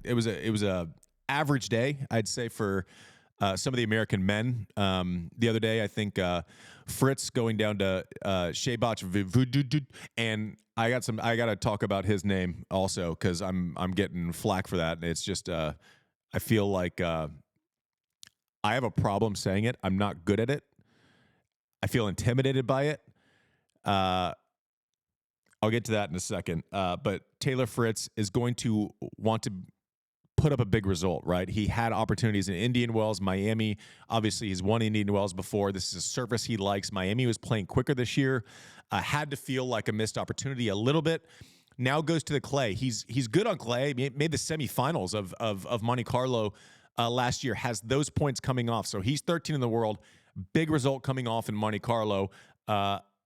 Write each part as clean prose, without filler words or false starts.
It was a average day, I'd say, for some of the American men. The other day, I think Fritz going down to Shebach, and I got to talk about his name also because I'm getting flack for that, and it's just I feel like I have a problem saying it. I'm not good at it. I feel intimidated by it. I'll get to that in a second. But Taylor Fritz is going to want to put up a big result, right? He had opportunities in Indian Wells, Miami. Obviously, he's won Indian Wells before. This is a surface he likes. Miami was playing quicker this year. Had to feel like a missed opportunity a little bit. Now goes to the clay. He's good on clay. He made the semifinals of Monte-Carlo last year. Has those points coming off. So he's 13 in the world. Big result coming off in Monte-Carlo.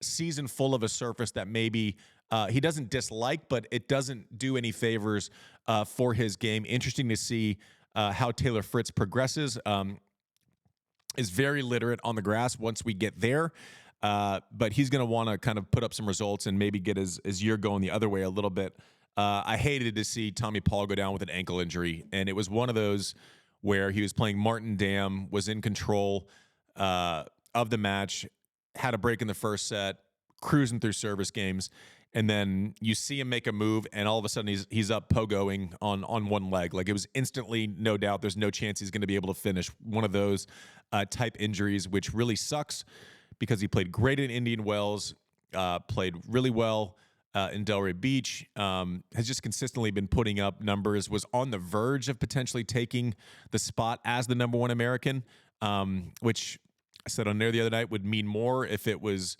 Season full of a surface that maybe he doesn't dislike, but it doesn't do any favors for his game. Interesting to see how Taylor Fritz progresses. Is very literate on the grass once we get there. But he's going to want to kind of put up some results and maybe get his year going the other way a little bit. I hated to see Tommy Paul go down with an ankle injury, and it was one of those where he was playing Martin Dam, was in control of the match, had a break in the first set, cruising through service games, and then you see him make a move, and all of a sudden he's up pogoing on one leg. Like, it was instantly, no doubt, there's no chance he's going to be able to finish. One of those type injuries, which really sucks because he played great in Indian Wells, played really well in Delray Beach, has just consistently been putting up numbers, was on the verge of potentially taking the spot as the number one American, which I said on there the other night would mean more if it was,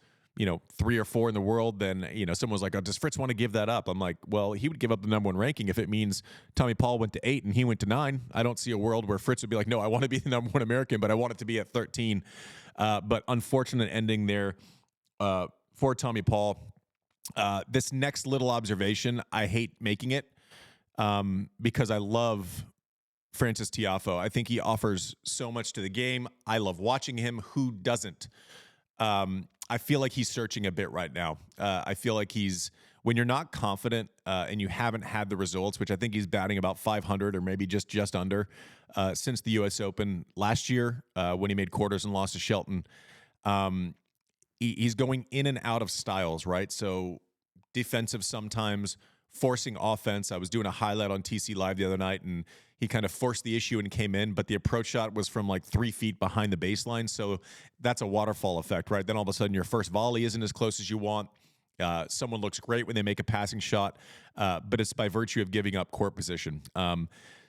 3 or 4 in the world than, someone was like, oh, does Fritz want to give that up? I'm like, well, he would give up the number one ranking if it means Tommy Paul went to 8 and he went to 9. I don't see a world where Fritz would be like, no, I want to be the number one American, but I want it to be at 13. But unfortunate ending there for Tommy Paul. This next little observation, I hate making it because I love Frances Tiafoe. I think he offers so much to the game. I love watching him. Who doesn't? I feel like he's searching a bit right now. I feel like when you're not confident and you haven't had the results, which I think he's batting about 500 or maybe just under since the U.S. Open last year when he made quarters and lost to Shelton. He's going in and out of styles, right? So defensive sometimes, forcing offense. I was doing a highlight on TC Live the other night, and he kind of forced the issue and came in, but the approach shot was from like 3 feet behind the baseline. So that's a waterfall effect, right? Then all of a sudden your first volley isn't as close as you want. Someone looks great when they make a passing shot, but it's by virtue of giving up court position.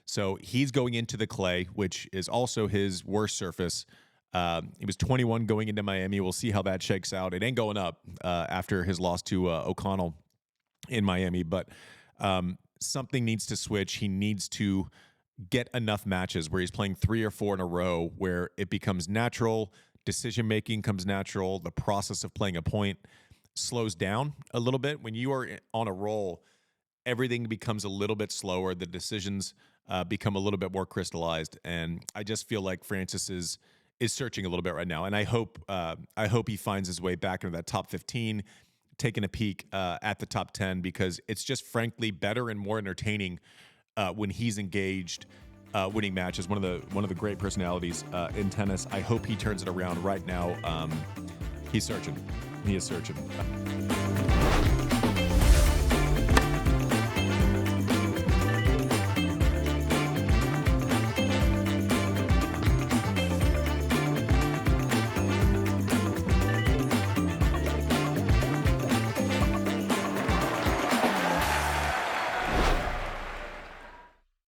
So he's going into the clay, which is also his worst surface. He was 21 going into Miami. We'll see how that shakes out. It ain't going up after his loss to O'Connell in Miami, but something needs to switch. He needs to get enough matches where he's playing 3 or 4 in a row where it becomes natural, decision-making comes natural, the process of playing a point slows down a little bit. When you are on a roll, everything becomes a little bit slower. The decisions become a little bit more crystallized, and I just feel like Frances is searching a little bit right now, and I hope he finds his way back into that top 15, taking a peek at the top 10, because it's just frankly better and more entertaining when he's engaged, winning matches. One of the great personalities in tennis. I hope he turns it around right now. He's searching. He is searching.